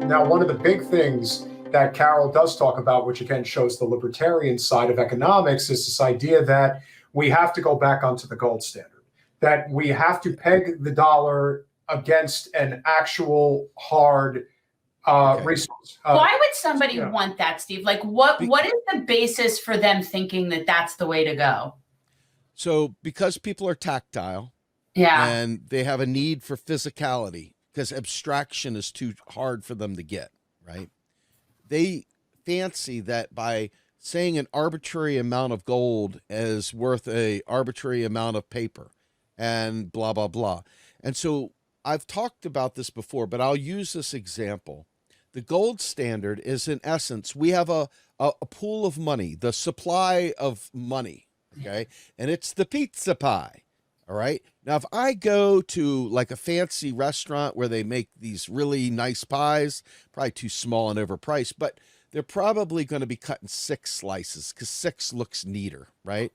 Now, one of the big things that Carol does talk about, which again shows the libertarian side of economics, is this idea that we have to go back onto the gold standard, that we have to peg the dollar against an actual hard resource. Why would somebody want that, Steve? Like, what is the basis for them thinking that that's the way to go? So because people are tactile, and they have a need for physicality, because abstraction is too hard for them to get, right? They fancy that by saying an arbitrary amount of gold is worth a arbitrary amount of paper and blah, blah, blah. And so I've talked about this before, but I'll use this example. The gold standard is, in essence, we have a pool of money, the supply of money, okay? And it's the pizza pie, all right? Now, if I go to like a fancy restaurant where they make these really nice pies, probably too small and overpriced, but they're probably going to be cut in 6 slices because 6 looks neater, right?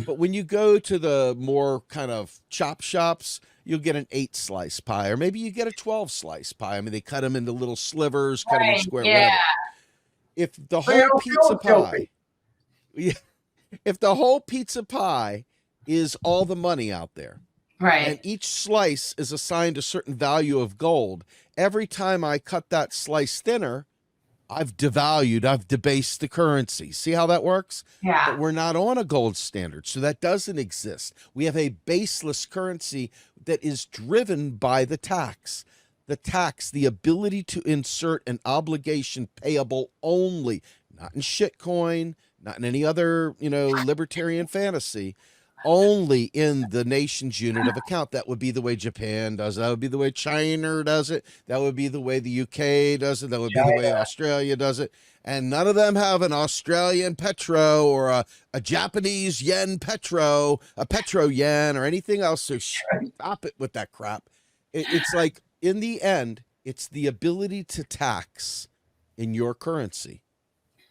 But when you go to the more kind of chop shops, you'll get an 8-slice pie, or maybe you get a 12-slice pie. I mean, they cut them into little slivers, cut them in square, whatever. If the whole pizza pie, if the whole pizza pie is all the money out there, and each slice is assigned a certain value of gold, every time I cut that slice thinner, I've devalued, I've debased the currency. See how that works? Yeah. But we're not on a gold standard, so that doesn't exist. We have a baseless currency that is driven by the tax. The tax, the ability to insert an obligation payable only, not in shitcoin, not in any other, libertarian fantasy, only in the nation's unit of account. That would be the way Japan does it. That would be the way China does it. That would be the way the UK does it. That would be the way Australia does it. And none of them have an Australian petro or a Japanese yen petro, a petro yen or anything else. So stop it with that crap. It's like, in the end, it's the ability to tax in your currency.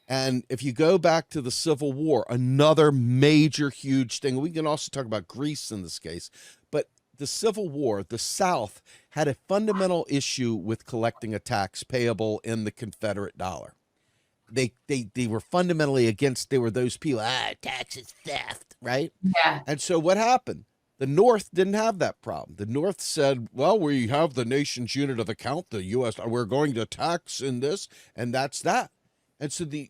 And if you go back to the Civil War, another major, huge thing, we can also talk about Greece in this case, but the Civil War, the South had a fundamental issue with collecting a tax payable in the Confederate dollar. They were fundamentally against, they were those people, tax is theft, right? Yeah. And so what happened? The North didn't have that problem. The North said, well, we have the nation's unit of account, the U.S., we're going to tax in this, and that's that. And so the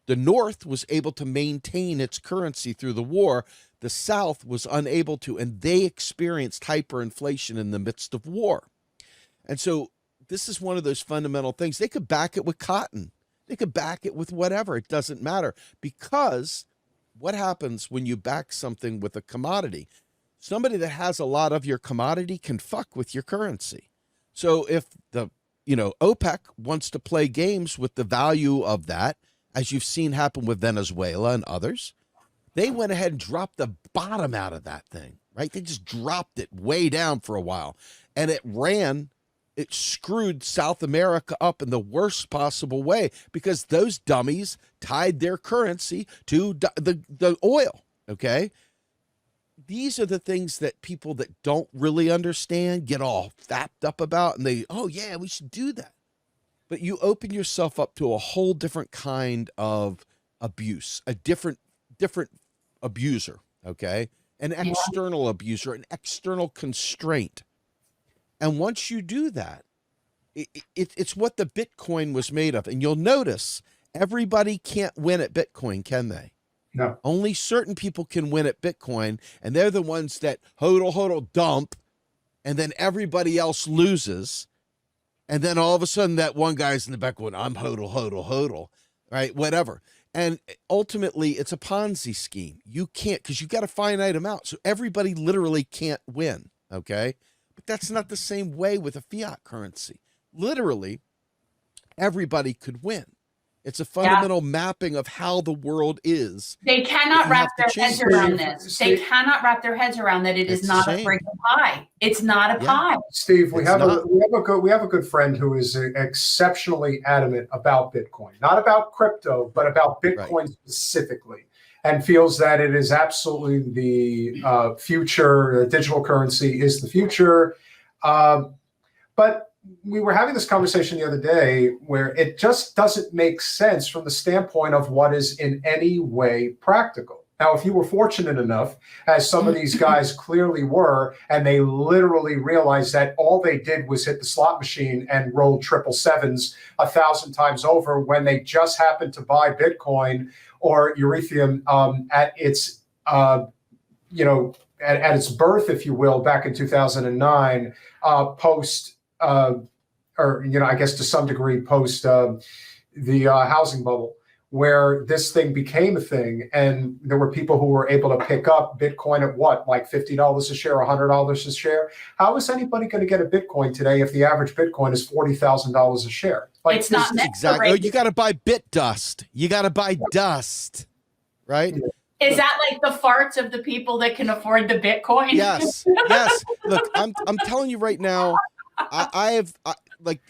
North was able to maintain its currency through the war. The South was unable to, and they experienced hyperinflation in the midst of war. And so this is one of those fundamental things. They could back it with cotton. They could back it with whatever. It doesn't matter, because what happens when you back something with a commodity? Somebody that has a lot of your commodity can fuck with your currency. So if the OPEC wants to play games with the value of that, as you've seen happen with Venezuela and others, they went ahead and dropped the bottom out of that thing, right? They just dropped it way down for a while, and it screwed South America up in the worst possible way, because those dummies tied their currency to the oil, okay? These are the things that people that don't really understand get all fapped up about, and we should do that. But you open yourself up to a whole different kind of abuse, a different abuser, okay? An external abuser, an external constraint. And once you do that, it's what the Bitcoin was made of. And you'll notice everybody can't win at Bitcoin, can they? No. Only certain people can win at Bitcoin, and they're the ones that hodl dump, and then everybody else loses. And then all of a sudden that one guy's in the back going, I'm hodl, right? Whatever. And ultimately it's a Ponzi scheme. You can't, because you got a finite amount. So everybody literally can't win, okay? But that's not the same way with a fiat currency. Literally, everybody could win. It's a fundamental mapping of how the world is. They cannot wrap their heads around this. They cannot wrap their heads around that it is not a freaking pie. It's not a pie. Steve, we have a good friend who is exceptionally adamant about Bitcoin, not about crypto, but about Bitcoin specifically, and feels that it is absolutely the future. Digital currency is the future. But we were having this conversation the other day where it just doesn't make sense from the standpoint of what is in any way practical. Now, if you were fortunate enough, as some of these guys clearly were, and they literally realized that all they did was hit the slot machine and roll 777s 1,000 times over when they just happened to buy Bitcoin or Ethereum at its, at its birth, if you will, back in 2009, post, I guess to some degree post the housing bubble, where this thing became a thing, and there were people who were able to pick up Bitcoin at what, like $50 a share, $100 a share. How is anybody going to get a Bitcoin today if the average Bitcoin is $40,000 a share? Like, it's not exactly. Oh, you got to buy bit dust. You got to buy dust, right? Is that like the farts of the people that can afford the Bitcoin? Yes, yes. Look, I'm telling you right now,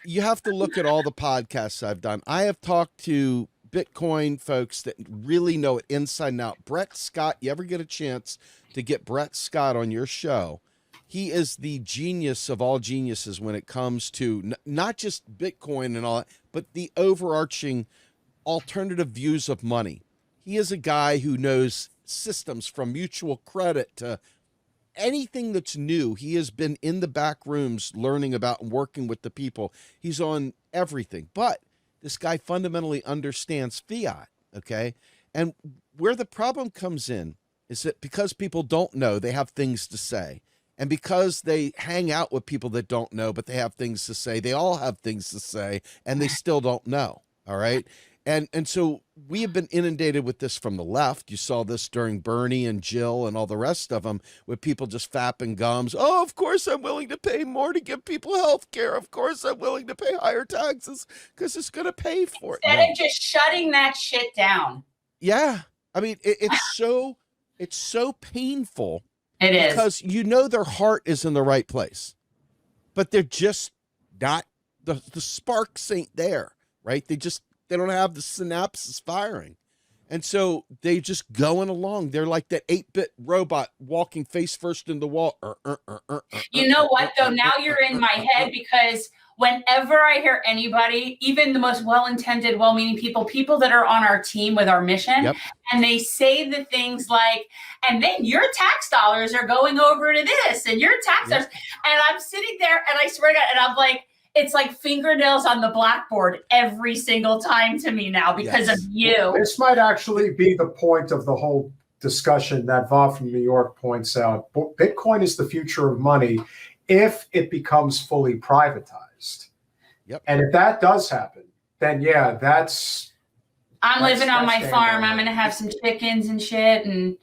you have to look at all the podcasts I've done. I have talked to Bitcoin folks that really know it inside and out. Brett Scott, you ever get a chance to get Brett Scott on your show? He is the genius of all geniuses when it comes to not just Bitcoin and all that, but the overarching alternative views of money. He is a guy who knows systems from mutual credit to anything that's new. He has been in the back rooms learning about and working with the people. He's on everything. But this guy fundamentally understands fiat, okay? And where the problem comes in is that because people don't know, they have things to say. And because they hang out with people that don't know, but they have things to say, they all have things to say, and they still don't know, all right? And so we have been inundated with this from the left. You saw this during Bernie and Jill and all the rest of them, with people just fapping gums. Oh, of course I'm willing to pay more to give people health care. Of course I'm willing to pay higher taxes because it's going to pay for it. Instead of just shutting that shit down. Yeah. I mean, it's so painful. It is. Because their heart is in the right place, but they're just not, the sparks ain't there, right? They don't have the synapses firing. And so they just going along. They're like that 8-bit robot walking face first in the wall. You know what, though? Now you're in my head, because whenever I hear anybody, even the most well-intended, well-meaning people that are on our team with our mission, Yep. and they say the things like, and then your tax dollars are going over to this, and your tax dollars, and I'm sitting there, and I swear to God, and I'm like, it's like fingernails on the blackboard every single time to me now because of you. This might actually be the point of the whole discussion that Vav from New York points out. Bitcoin is the future of money if it becomes fully privatized. Yep. And if that does happen, then that's I'm living on my farm. I'm going to have some chickens and shit. And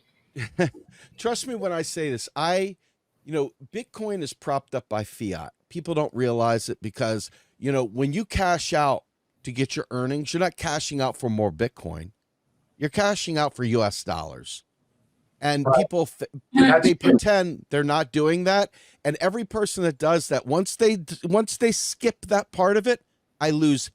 trust me when I say this, Bitcoin is propped up by fiat. People don't realize it because, when you cash out to get your earnings, you're not cashing out for more Bitcoin. You're cashing out for US dollars. And right. People, they pretend they're not doing that. And every person that does that, once they skip that part of it, I lose.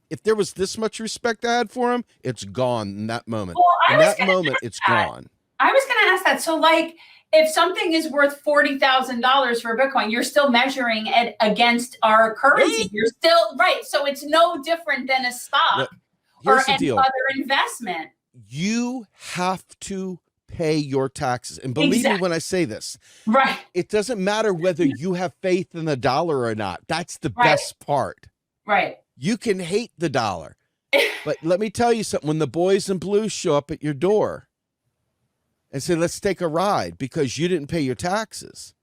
If there was this much respect I had for him, it's gone in that moment. Well, in that moment, it's gone. I was going to ask that. So, like, if something is worth $40,000 for Bitcoin, you're still measuring it against our currency. You're still right. So it's no different than a stock or any other investment. You have to pay your taxes. And believe me when I say this, right? It doesn't matter whether you have faith in the dollar or not. That's the best part. Right. You can hate the dollar. But let me tell you something. When the boys in blue show up at your door and say, let's take a ride because you didn't pay your taxes,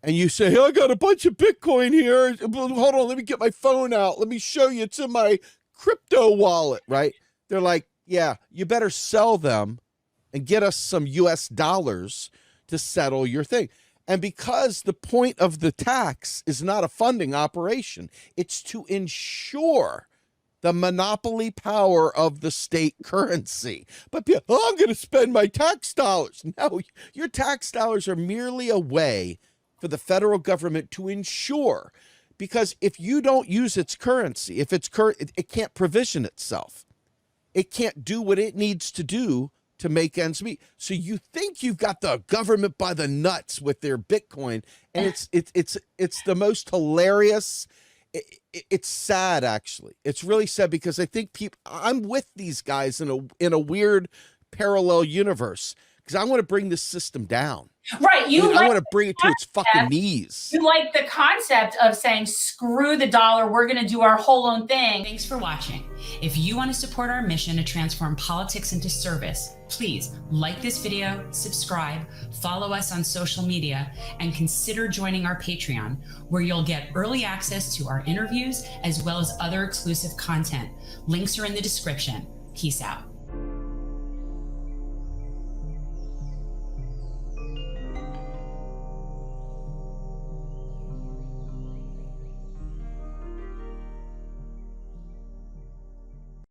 and you say, hey, I got a bunch of Bitcoin here. Hold on, let me get my phone out. Let me show you to my crypto wallet, right? They're like, yeah, you better sell them and get us some US dollars to settle your thing. And because the point of the tax is not a funding operation, it's to ensure the monopoly power of the state currency. But people, I'm going to spend my tax dollars. No, your tax dollars are merely a way for the federal government to ensure, because if you don't use its currency, if it's it can't provision itself. It can't do what it needs to do to make ends meet. So you think you've got the government by the nuts with their Bitcoin, and it's the most hilarious. It's sad, actually. It's really sad because I think I'm with these guys in a weird parallel universe, because I want to bring this system down. Right. I want to bring it to its fucking knees. You like the concept of saying, screw the dollar, we're going to do our whole own thing. Thanks for watching. If you want to support our mission to transform politics into service, please like this video, subscribe, follow us on social media, and consider joining our Patreon, where you'll get early access to our interviews as well as other exclusive content. Links are in the description. Peace out.